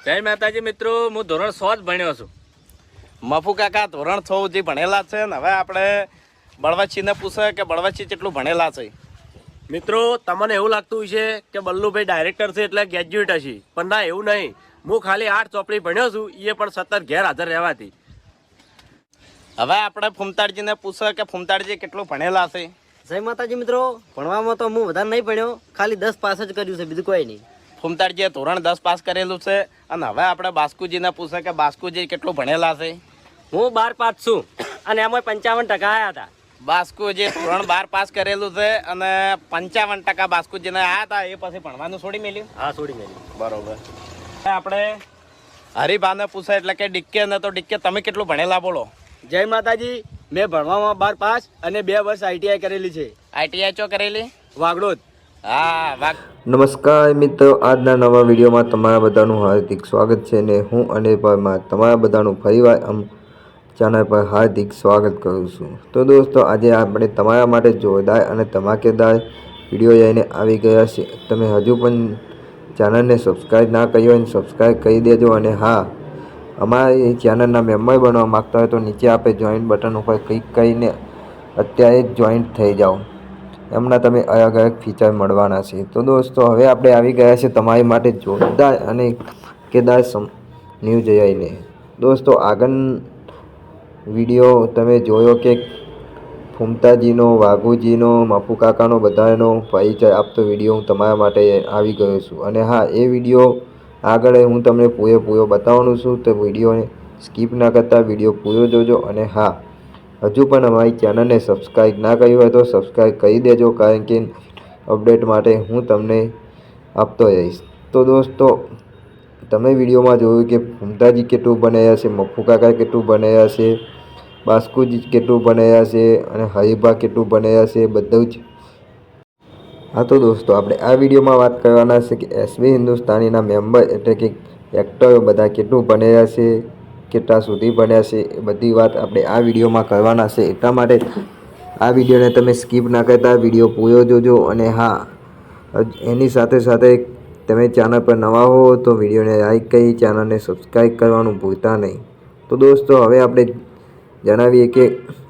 જય માતાજી મિત્રો, હું ધોરણ 6 જ ભણ્યો છું. મફુ કાકા ધોરણ 6 સુધી ભણેલા છે ને હવે આપણે બળવતસિંહને પૂછે કે બળવતસિંહ કેટલું ભણેલા છે. મિત્રો, તમને એવું લાગતું છે કે બલ્લુભાઈ ડાયરેક્ટર છે એટલે ગ્રેજ્યુએટ હશે, પણ ના, એવું નહીં. હું ખાલી 8 ચોપડી ભણ્યો છું, એ પણ સતત ગેરહાજર રહેવાથી. હવે આપણે ફૂમતાડજીને પૂછે કે ફૂમતાડજી કેટલું ભણેલા છે. જય માતાજી મિત્રો, ભણવામાં તો હું વધારે નહીં ભણ્યો, ખાલી 10 પાસ જ કર્યું છે, બીજું કોઈ નહીં. ફૂમતાડજીએ ધોરણ 10 પાસ કરેલું છે. અને હવે આપણે બાસ્કુજીને પૂછે કે બાસ્કુજી કેટલું ભણેલા છે. હું 12 પાસ છું અને એમાં 55% આવ્યા હતા. બાસ્કુજી ધોરણ 12 પાસ કરેલું છે અને 55% બાસ્કુજીને આવ્યા હતા. એ પછી ભણવાનું છોડી મેલ્યું. હા, છોડી મેલી. બરોબર. આપણે હરિભાને પૂછે એટલે કે ડિક્કે ને તો ડિક્કે તમે કેટલું ભણેલા બોલો. જય માતાજી, મેં ભણવામાં 12 પાસ અને 2 વર્ષ આઈટીઆઈ કરેલી છે. આઈટીઆઈ ચો કરેલી? વાગડોદ. હા. નમસ્કાર મિત્રો, આજના નવા વિડીયોમાં તમારા બધાનું હાર્દિક સ્વાગત છે ને હું અનિલભાઈમાં તમારા બધાનું ફરીવાર ચેનલ પર હાર્દિક સ્વાગત કરું છું. તો દોસ્તો, આજે આપણે તમારા માટે જોરદાર અને ધમાકેદાર વિડીયો લઈને આવી ગયા છે. તમે હજુ પણ ચેનલને સબસ્ક્રાઈબ ના કરી હોય સબસ્ક્રાઈબ કરી દેજો. અને હા, અમારી ચેનલના મેમ્બર બનવા માગતા હોય તો નીચે આપે જોઈન્ટ બટન ઉપર ક્લિક કરીને અત્યારે જ જોઈન્ટ થઈ જાઓ. એમના તમે અલગ અલગ ફીચર મળવાના છે. તો દોસ્તો, હવે આપણે આવી ગયા છે તમારી માટે જોરદાર અને કેદાર ન્યૂઝ લઈને. દોસ્તો, આગળ વિડીયો તમે જોયો કે ફૂમતાજીનો, વાઘુજીનો, મફુ કાકાનો બધાનો પરિચય આપતો વિડીયો હું તમારા માટે આવી ગયો છું. અને હા, એ વિડીયો આગળ હું તમને પૂરેપૂરો બતાવવાનું છું. તો વિડીયોને સ્કીપ ના કરતા વિડીયો પૂરો જોજો. અને હા, હજુ પણ અમારી ચેનલને સબસ્ક્રાઈબ ના કરી હોય તો સબસ્ક્રાઈબ કરી દેજો, કારણ કે અપડેટ માટે હું તમને આપતો રહીશ. તો દોસ્તો, તમે વિડીયોમાં જોયું કે ફૂમતાજી કેટલું બનાવ્યા છે, મફુ કાકા કેટલું બનાવ્યા છે, બાસ્કુજી કેટલું બનાવ્યા છે અને હરિભા કેટલું બનાવ્યા છે, બધું જ. હા, તો દોસ્તો, આપણે આ વિડીયોમાં વાત કરવાના છે કે એસબી હિન્દુસ્તાનીના મેમ્બર એટલે કે એક્ટરો બધા કેટલું બનાવ્યા છે, કેટલા સુધી બન્યા છે, એ બધી વાત આપણે આ વિડીયોમાં કરવાના છે. એટલા માટે આ વિડીયોને તમે સ્કીપ ના કરતા વિડીયો પૂરો જોજો. અને હા, એની સાથે સાથે તમે ચેનલ પર નવા હો તો વિડીયોને લાઈક કરી ચેનલને સબસ્ક્રાઈબ કરવાનું ભૂલતા નહીં. તો દોસ્તો, હવે આપણે જણાવીએ કે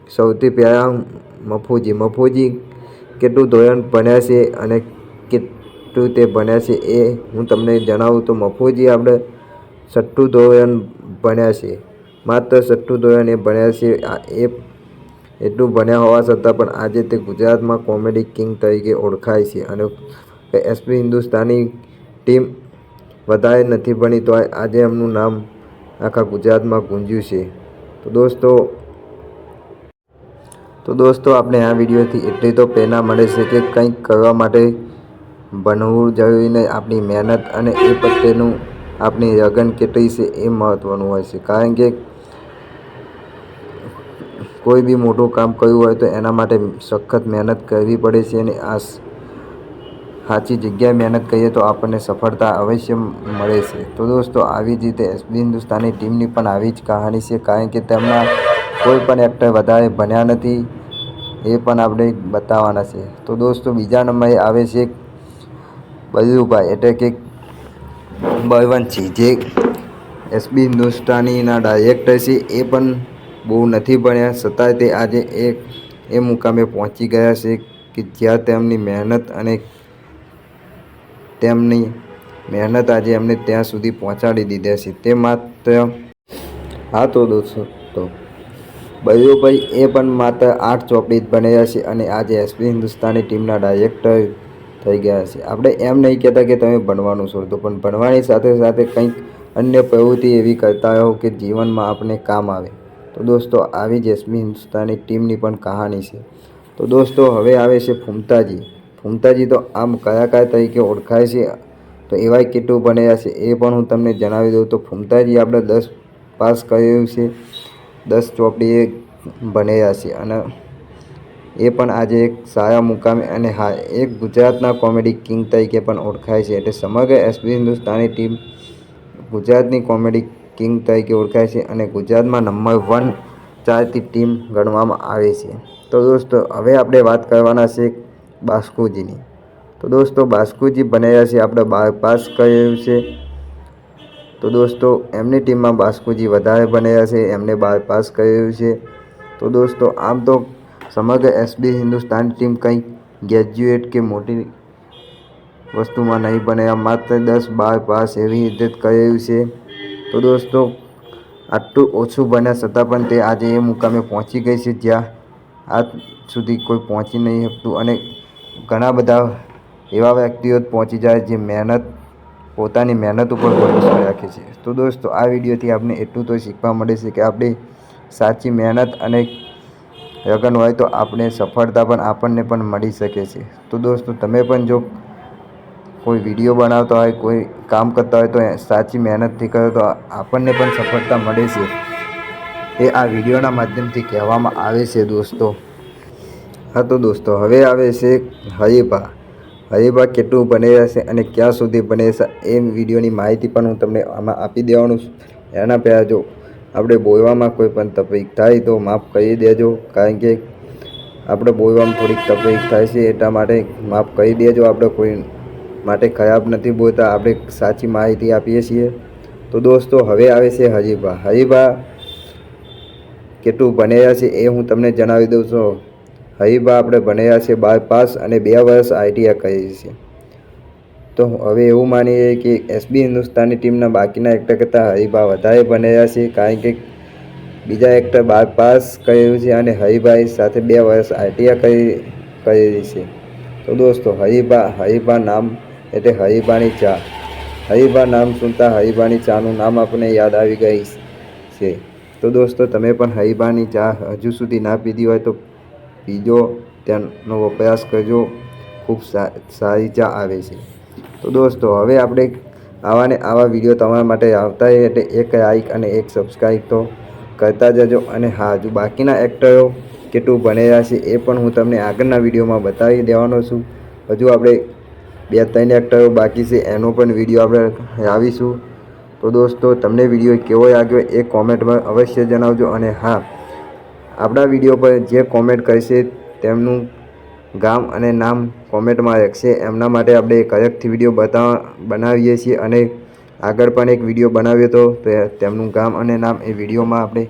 સૌથી પહેલાં મફુજી કેટલું ધોરણ ભણ્યા છે અને કેટલું તે ભણ્યા છે એ હું તમને જણાવું. તો મફુજી આપણે 6ઠ્ઠું ધોરણ ભણ્યા છે, માત્ર 6ઠ્ઠું ધોરણ એ ભણ્યા છે. એ એટલું ભણ્યા હોવા છતાં પણ આજે તે ગુજરાતમાં કોમેડી કિંગ તરીકે ઓળખાય છે. અને એસબી હિન્દુસ્તાની ટીમ વધારે નથી ભણી તો આજે એમનું નામ આખા ગુજરાતમાં ગુંજ્યું છે. તો દોસ્તો, આપણે આ વિડીયોથી એટલી તો પ્રેરણા મળે છે કે કંઈક કરવા માટે ભણવું જરૂરી નહીં, આપણી મહેનત અને એ પ્રત્યેનું આપણી લગન કેટલી છે એ મહત્ત્વનું હોય છે. કારણ કે કોઈ બી મોટું કામ કરવું હોય તો એના માટે સખત મહેનત કરવી પડે છે. અને આ સાચી જગ્યાએ મહેનત કરીએ તો આપણને સફળતા અવશ્ય મળે છે. તો દોસ્તો, આવી જ રીતે એસબી હિન્દુસ્તાની ટીમની પણ આવી જ કહાની છે, કારણ કે તેમના કોઈ પણ એક્ટર વધારે ભણ્યા નથી, એ પણ આપણે બતાવવાના છે. તો દોસ્તો, બીજા નંબરે આવે છે બલ્લુભાઈ એટલે કે બળવંતસિંહ, જે એસબી હિન્દુસ્તાનીના ડાયરેક્ટર છે. એ પણ બહુ નથી ભણ્યા છતાં તે આજે એ મુકામે પહોંચી ગયા છે કે જ્યાં તેમની મહેનત આજે એમને ત્યાં સુધી પહોંચાડી દીધા છે. તે માત્ર હા, તો દોસ્તો, બલ્લુભાઈ એ પણ માત્ર 8 ચોપડી જ ભણ્યા છે અને આજે એસબી હિન્દુસ્તાની ટીમના ડાયરેક્ટર થઈ ગયા છે. આપણે એમ નહીં કહેતા કે તમે ભણવાનું છોડો, પણ ભણવાની સાથે સાથે કંઈક અન્ય પ્રવૃત્તિ એવી કરતા રહો કે જીવનમાં આપણે કામ આવે. તો દોસ્તો, આવી જ એસબી હિન્દુસ્તાની ટીમની પણ કહાની છે. તો દોસ્તો, હવે આવે છે ફૂમતાજી તો આમ કલાકાર તરીકે ઓળખાય છે. તો એવાય કેટલું ભણ્યા છે એ પણ હું તમને જણાવી દઉં. તો ફૂમતાજી આપણે 10 પાસ કર્યું છે, 10 ચોપડી એ ભણ્યા છે અને એ પણ આજે એક સારા મુકામે અને હા, એક ગુજરાતના કોમેડી કિંગ તરીકે પણ ઓળખાય છે. એટલે સમગ્ર એસબી હિન્દુસ્તાની ટીમ ગુજરાતની કોમેડી કિંગ તરીકે ઓળખાય છે અને ગુજરાતમાં નંબર 1 ચાલતી ટીમ ગણવામાં આવે છે. તો દોસ્તો, હવે આપણે વાત કરવાના છે બાસ્કુજીની. તો દોસ્તો, બાસ્કુજી ભણ્યા છે આપણે 12 પાસ કર્યું છે તો દોસ્તો એમની ટીમમાં બાસ્કુજી વધારે બન્યા છે, એમને 12 પાસ કર્યું છે. તો દોસ્તો આમ તો સમગ્ર એસબી હિન્દુસ્તાની ટીમ કંઈ ગ્રેજ્યુએટ કે મોટી વસ્તુમાં નહીં બન્યા, માત્ર 10-12 પાસ એવી રીતે કર્યું છે. તો દોસ્તો આટલું ઓછું બન્યા છતાં પણ તે આજે એ મુકામે પહોંચી ગઈ છે જ્યાં આજ સુધી કોઈ પહોંચી નહીં શકતું. અને ઘણા બધા એવા વ્યક્તિઓ પહોંચી જાય જે પોતાની મહેનત ઉપર ભરોસો રાખે છે. તો દોસ્તો આ વિડીયોથી આપણે એટલું તો શીખવા મળે છે કે આપણે સાચી મહેનત અને લગન હોય તો આપણે સફળતા પણ આપણને પણ મળી શકે છે. તો દોસ્તો તમે પણ જો કોઈ વિડીયો બનાવતા હોય, કોઈ કામ કરતા હોય તો સાચી મહેનતથી કરો તો આપણને પણ સફળતા મળે છે, એ આ વિડીયોના માધ્યમથી કહેવામાં આવે છે દોસ્તો. હા તો દોસ્તો હવે આવે છે હરીભા. હરીભા કેટલું બનેલા છે અને ક્યાં સુધી બને છે એ વિડીયોની માહિતી પણ હું તમને આમાં આપી દેવાનું છું. એના પહેલાં જો આપણે બોલવામાં કોઈ પણ તકલીફ થાય તો માફ કરી દેજો, કારણ કે આપણે બોલવામાં થોડીક તકલીફ થાય છે, એટલા માટે માફ કરી દેજો. આપણે કોઈ માટે ખરાબ નથી બોલતા, આપણે સાચી માહિતી આપીએ છીએ. તો દોસ્તો હવે આવે છે હરીભા. હરીભા કેટલું ભણેલા છે એ હું તમને જણાવી દઉં છું. હરીભા આપણે ભણેલા છે 12 પાસ અને 2 વર્ષ ITI કરી છે. તો હવે એવું માનીએ કે એસબી હિન્દુસ્તાની ટીમના બાકીના એક્ટર કરતાં હરીભા વધારે ભણેલા છે, કારણ કે બીજા એક્ટર 12 પાસ કર્યું છે અને હરીભાઈ સાથે 2 વર્ષ ITI કરેલી છે. તો દોસ્તો હરીભા નામ એટલે હરીભાની ચા. હરીભા નામ સુનતા હરીભાની ચાનું નામ આપણને યાદ આવી ગઈ છે. તો દોસ્તો તમે પણ હરીભાની ચા હજુ સુધી ના પીધી હોય તો પીજો, તેનો વપરાશ કરજો, ખૂબ સારી ચા આવે છે. તો દોસ્તો હવે આપણે આવા વિડીયો તમારા માટે આવતા હોય એટલે એક લાઈક અને એક સબસ્ક્રાઈબ તો કરતા જજો. અને હા, હજુ બાકીના એક્ટરો કેટલું ભણેલા છે એ પણ હું તમને આગળના વિડીયોમાં બતાવી દેવાનો છું. હજુ આપણે 2-3 એક્ટરો બાકી છે, એનો પણ વિડીયો આપણે લાવીશું. તો દોસ્તો તમને વિડીયો કેવો લાગ્યો એ કોમેન્ટમાં અવશ્ય જણાવજો. અને હા, આપણા વિડીયો પર જે કોમેન્ટ કરશે તેમનું ગામ અને નામ કોમેન્ટમાં લખશે, એમના માટે આપણે એક અલગથી વિડીયો બનાવીએ છીએ. અને આગળ પણ એક વિડીયો બનાવ્યો હતો તો તેમનું ગામ અને નામ એ વિડીયોમાં આપણે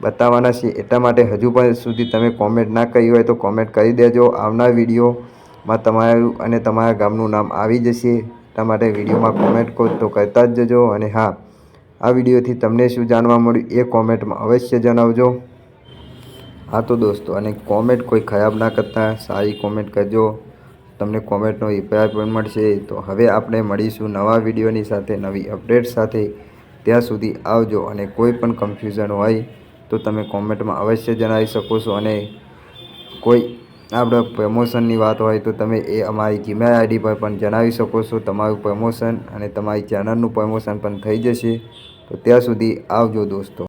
બતાવવાના છીએ. એટલા માટે હજુ પણ સુધી તમે કોમેન્ટ ના કરી હોય તો કોમેન્ટ કરી દેજો. આવનાર વિડીયોમાં તમારું અને તમારા ગામનું નામ આવી જશે. એટલા માટે વિડીયોમાં કોમેન્ટ તો કરતા જ જજો. અને હા, આ વિડીયોથી તમને શું જાણવા મળ્યું એ કોમેન્ટમાં અવશ્ય જણાવજો. હા તો દોસ્તો, અને કોમેન્ટ કોઈ ખરાબ ના કરતા, સારી કોમેન્ટ કરજો, તમને કોમેન્ટનો રિપ્લાય પણ મળશે. તો હવે આપણે મળીશું નવા વિડીયોની સાથે, નવી અપડેટ સાથે. ત્યાં સુધી આવજો. અને કોઈ પણ કન્ફ્યુઝન હોય તો તમે કોમેન્ટમાં અવશ્ય જણાવી શકો છો. અને કોઈ આપણે પ્રમોશનની વાત હોય તો તમે એ અમારી જીમેલ ID પર પણ જણાવી શકો છો. તમારું પ્રમોશન અને તમારી ચેનલનું પ્રમોશન પણ થઈ જશે. તો ત્યાં સુધી આવજો દોસ્તો.